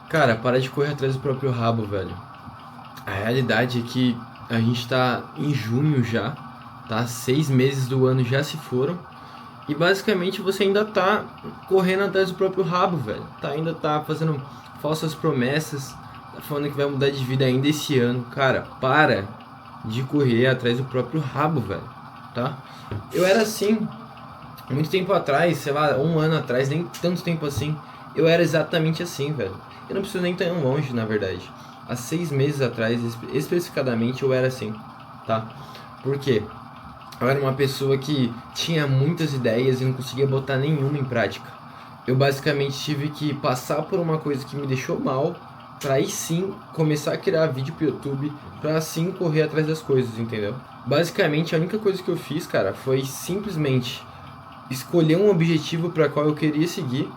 Cara, para de correr atrás do próprio rabo, velho. A realidade é que a gente tá em junho já, tá? 6 meses do ano já se foram. E basicamente você ainda tá correndo atrás do próprio rabo, velho. Ainda tá fazendo falsas promessas, tá falando que vai mudar de vida ainda esse ano. Cara, para de correr atrás do próprio rabo, velho, tá? Eu era assim, muito tempo atrás, sei lá, um ano atrás, nem tanto tempo assim, eu era exatamente assim, velho. Eu não preciso nem ir tão longe, na verdade. Há 6 meses atrás, especificadamente, eu era assim, tá? Por quê? Eu era uma pessoa que tinha muitas ideias e não conseguia botar nenhuma em prática. Eu basicamente tive que passar por uma coisa que me deixou mal, pra aí sim começar a criar vídeo pro YouTube, pra assim correr atrás das coisas, entendeu? Basicamente a única coisa que eu fiz, cara, foi simplesmente escolher um objetivo para qual eu queria seguir.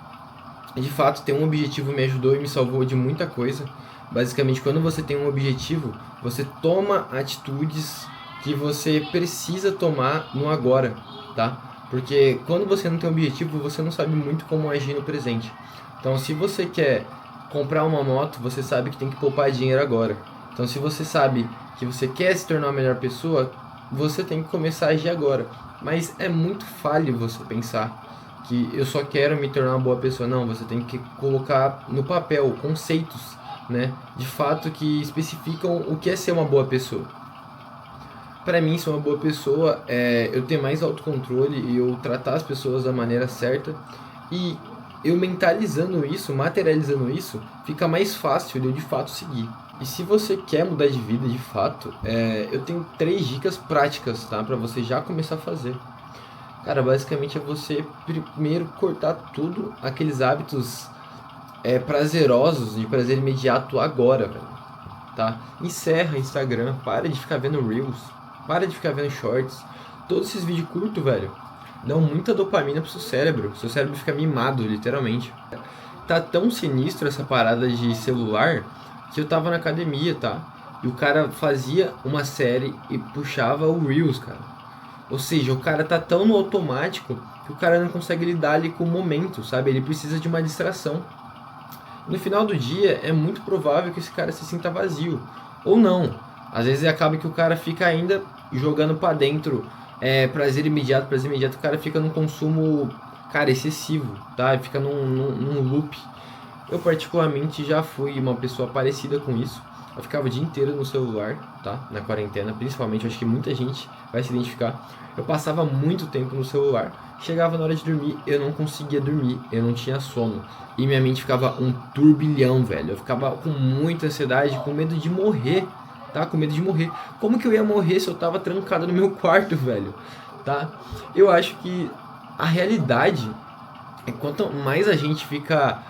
E de fato, ter um objetivo me ajudou e me salvou de muita coisa. Basicamente, quando você tem um objetivo, você toma atitudes que você precisa tomar no agora, tá? Porque quando você não tem um objetivo, você não sabe muito como agir no presente. Então, se você quer comprar uma moto, você sabe que tem que poupar dinheiro agora. Então, se você sabe que você quer se tornar uma melhor pessoa, você tem que começar a agir agora. Mas é muito falho você pensar que eu só quero me tornar uma boa pessoa. Não, você tem que colocar no papel conceitos, né, de fato que especificam o que é ser uma boa pessoa. Para mim, ser uma boa pessoa é eu ter mais autocontrole e eu tratar as pessoas da maneira certa. E eu mentalizando isso, materializando isso, fica mais fácil de eu de fato seguir. E se você quer mudar de vida de fato, eu tenho 3 dicas práticas, tá? Pra você já começar a fazer. Cara, basicamente é você primeiro cortar tudo aqueles hábitos prazerosos, de prazer imediato agora, velho, tá? Encerra Instagram, para de ficar vendo Reels, para de ficar vendo Shorts. Todos esses vídeos curtos, velho, dão muita dopamina pro seu cérebro fica mimado, literalmente. Tá tão sinistro essa parada de celular que eu tava na academia, tá? E o cara fazia uma série e puxava o Reels, cara. Ou seja, o cara tá tão no automático que o cara não consegue lidar ali com o momento, sabe? Ele precisa de uma distração. No final do dia, é muito provável que esse cara se sinta vazio. Ou não. Às vezes acaba que o cara fica ainda jogando pra dentro prazer imediato, o cara fica num consumo, cara, excessivo, tá? Fica num loop. Eu particularmente já fui uma pessoa parecida com isso. Eu ficava o dia inteiro no celular, tá? Na quarentena, principalmente, eu acho que muita gente vai se identificar. Eu passava muito tempo no celular. Chegava na hora de dormir, eu não conseguia dormir, eu não tinha sono. E minha mente ficava um turbilhão, velho. Eu ficava com muita ansiedade, com medo de morrer, tá? Com medo de morrer. Como que eu ia morrer se eu tava trancado no meu quarto, velho? Tá? Eu acho que a realidade é quanto mais a gente fica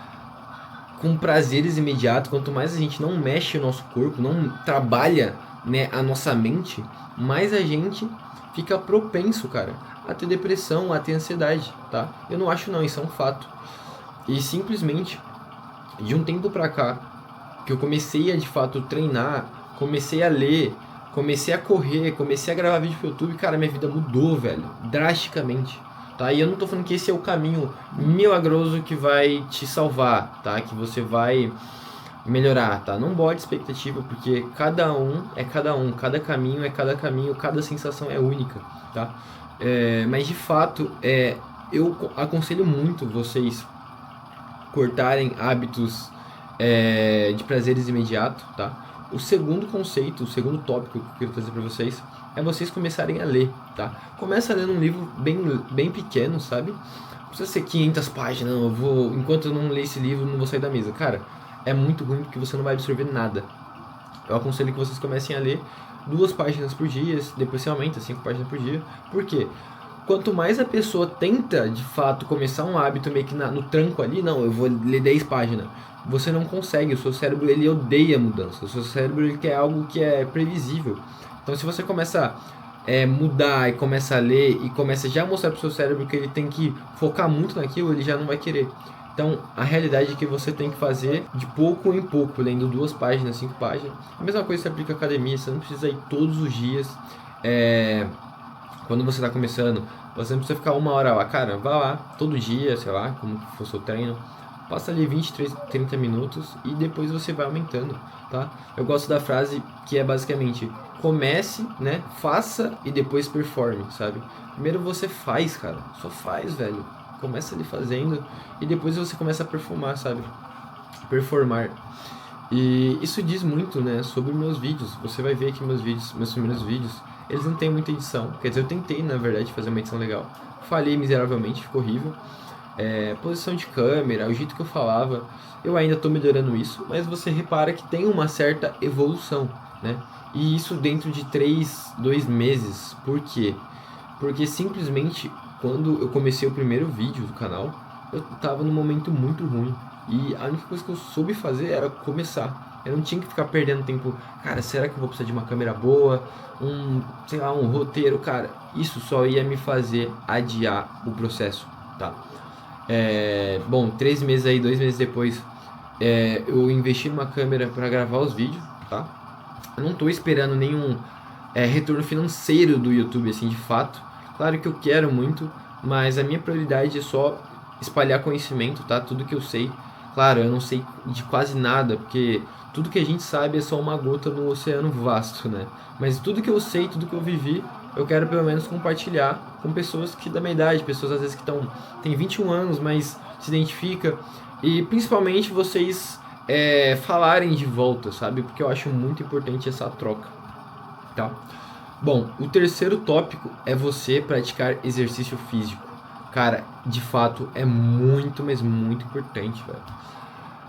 com prazeres imediatos, quanto mais a gente não mexe o nosso corpo, não trabalha, né, a nossa mente, mais a gente fica propenso, cara, a ter depressão, a ter ansiedade, tá? Eu não acho não, isso é um fato. E simplesmente, de um tempo pra cá, que eu comecei a de fato treinar, comecei a ler, comecei a correr, comecei a gravar vídeo pro YouTube, cara, minha vida mudou, velho, drasticamente. Tá? E eu não tô falando que esse é o caminho milagroso que vai te salvar, tá? Que você vai melhorar, tá? Não bote expectativa, porque cada um é cada um, cada caminho é cada caminho, cada sensação é única, tá? Mas de fato, eu aconselho muito vocês cortarem hábitos de prazeres imediatos, tá? O segundo conceito, o segundo tópico que eu quero trazer para vocês é vocês começarem a ler, tá? Começa lendo um livro bem pequeno, sabe? Não precisa ser 500 páginas, enquanto eu não ler esse livro, não vou sair da mesa. Cara, é muito ruim porque você não vai absorver nada. Eu aconselho que vocês comecem a ler 2 páginas por dia, depois você aumenta 5 páginas por dia. Por quê? Quanto mais a pessoa tenta, de fato, começar um hábito meio que no tranco ali, não, eu vou ler 10 páginas. Você não consegue, o seu cérebro ele odeia mudança. O seu cérebro ele quer algo que é previsível. Então se você começa a mudar e começa a ler e começa já a mostrar pro seu cérebro que ele tem que focar muito naquilo, ele já não vai querer. Então a realidade é que você tem que fazer de pouco em pouco, lendo 2 páginas, 5 páginas. A mesma coisa se aplica à academia, você não precisa ir todos os dias. Quando você está começando, você não precisa ficar 1 hora lá. Cara, vá lá todo dia, sei lá, como for seu treino. passa ali 20, 30 minutos e depois você vai aumentando, tá? Eu gosto da frase que é basicamente: comece, né? Faça e depois performe, sabe? Primeiro você faz, cara. Só faz, velho. Começa ali fazendo e depois você começa a performar, sabe? Performar. E isso diz muito, né, sobre meus vídeos. Você vai ver que meus primeiros vídeos, eles não têm muita edição. Quer dizer, eu tentei, na verdade, fazer uma edição legal. Falhei miseravelmente, ficou horrível. Posição de câmera, o jeito que eu falava, eu ainda estou melhorando isso, mas você repara que tem uma certa evolução, né? E isso dentro de 2 meses. Por quê? Porque simplesmente quando eu comecei o primeiro vídeo do canal, eu tava num momento muito ruim. E a única coisa que eu soube fazer era começar. Eu não tinha que ficar perdendo tempo. Cara, será que eu vou precisar de uma câmera boa? Sei lá, um roteiro? Cara, isso só ia me fazer adiar o processo, tá? Bom, 3 meses aí, 2 meses depois, eu investi numa câmera para gravar os vídeos, tá? Eu não tô esperando nenhum retorno financeiro do YouTube, assim, de fato. Claro que eu quero muito, mas a minha prioridade é só espalhar conhecimento, tá? Tudo que eu sei. Claro, eu não sei de quase nada, porque tudo que a gente sabe é só uma gota no oceano vasto, né? Mas tudo que eu sei, tudo que eu vivi, eu quero pelo menos compartilhar com pessoas que da minha idade, pessoas às vezes que têm 21 anos, mas se identifica. E principalmente vocês falarem de volta, sabe? Porque eu acho muito importante essa troca, tá? Bom, o terceiro tópico é você praticar exercício físico. Cara, de fato é muito, mas muito importante, velho.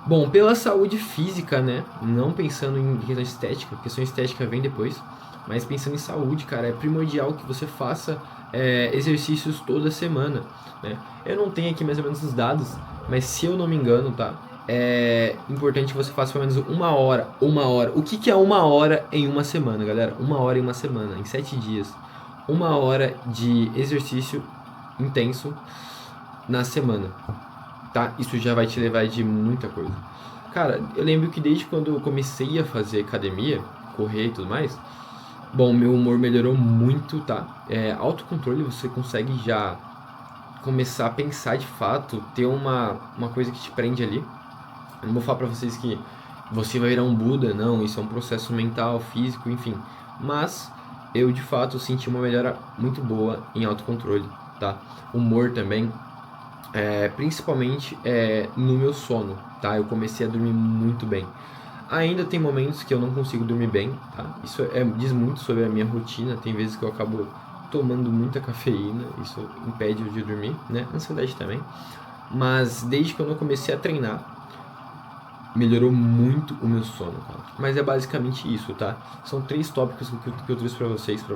Bom, pela saúde física, né? Não pensando em questão estética, questão estética vem depois. Mas pensando em saúde, cara, é primordial que você faça exercícios toda semana, né? Eu não tenho aqui mais ou menos os dados, mas se eu não me engano, tá? É importante que você faça pelo menos 1 hora. 1 hora. O que é 1 hora em uma semana, galera? 1 hora em uma semana, em 7 dias. 1 hora de exercício intenso na semana, tá? Isso já vai te levar de muita coisa. Cara, eu lembro que desde quando eu comecei a fazer academia, correr e tudo mais, bom, meu humor melhorou muito, tá? Autocontrole, você consegue já começar a pensar de fato, ter uma coisa que te prende ali. Eu não vou falar pra vocês que você vai virar um Buda, não, isso é um processo mental, físico, enfim. Mas eu de fato senti uma melhora muito boa em autocontrole, tá? Humor também, principalmente no meu sono, tá? Eu comecei a dormir muito bem. Ainda tem momentos que eu não consigo dormir bem, tá? Isso diz muito sobre a minha rotina. Tem vezes que eu acabo tomando muita cafeína, isso impede eu de dormir, né? Ansiedade também. Mas desde que eu não comecei a treinar, melhorou muito o meu sono, cara. Mas é basicamente isso, tá? São 3 tópicos que eu trouxe pra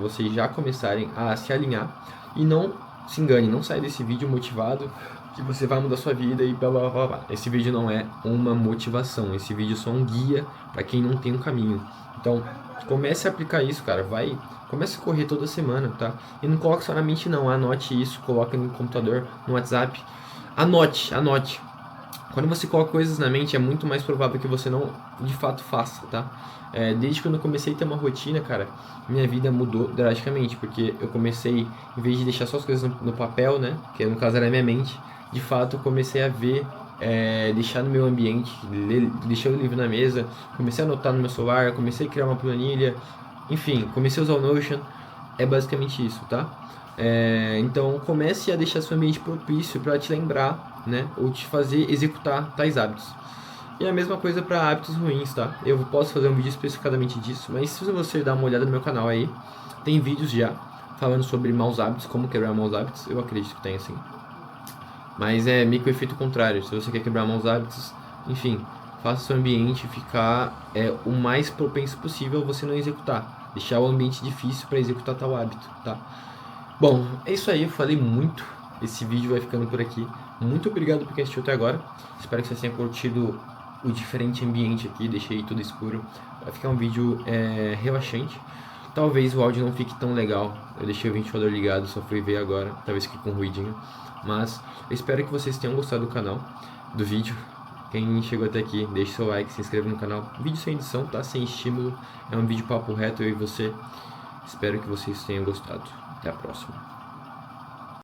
vocês já começarem a se alinhar. E não se engane, não saia desse vídeo motivado que você vai mudar sua vida e blá blá blá blá. Esse vídeo não é uma motivação, esse vídeo é só um guia para quem não tem um caminho. Então, comece a aplicar isso, cara. Comece a correr toda semana, tá? E não coloque só na mente não, anote isso, coloque no computador, no WhatsApp. Anote. Quando você coloca coisas na mente, é muito mais provável que você não, de fato, faça, tá? Desde quando eu comecei a ter uma rotina, cara, minha vida mudou drasticamente, porque eu comecei, em vez de deixar só as coisas no papel, né, que no caso era a minha mente, de fato eu comecei a ver, deixar no meu ambiente, deixar o livro na mesa, comecei a anotar no meu celular, comecei a criar uma planilha, enfim, comecei a usar o Notion, é basicamente isso, tá? Então comece a deixar seu ambiente propício para te lembrar, né, ou te fazer executar tais hábitos. E a mesma coisa para hábitos ruins, tá? Eu posso fazer um vídeo especificadamente disso, mas se você dar uma olhada no meu canal aí, tem vídeos já falando sobre maus hábitos, como quebrar maus hábitos, eu acredito que tem, sim. Mas é meio que o efeito contrário, se você quer quebrar maus hábitos, enfim, faça seu ambiente ficar o mais propenso possível a você não executar. Deixar o ambiente difícil para executar tal hábito, tá? Bom, é isso aí, eu falei muito, esse vídeo vai ficando por aqui. Muito obrigado por quem assistiu até agora, espero que você tenha curtido o diferente ambiente aqui, deixei tudo escuro. Vai ficar um vídeo relaxante. Talvez o áudio não fique tão legal, eu deixei o ventilador ligado, só fui ver agora, talvez fique com ruidinho. Mas eu espero que vocês tenham gostado do canal, do vídeo. Quem chegou até aqui, deixe seu like, se inscreva no canal. Vídeo sem edição, tá? Sem estímulo, é um vídeo papo reto, eu e você. Espero que vocês tenham gostado. Até a próxima.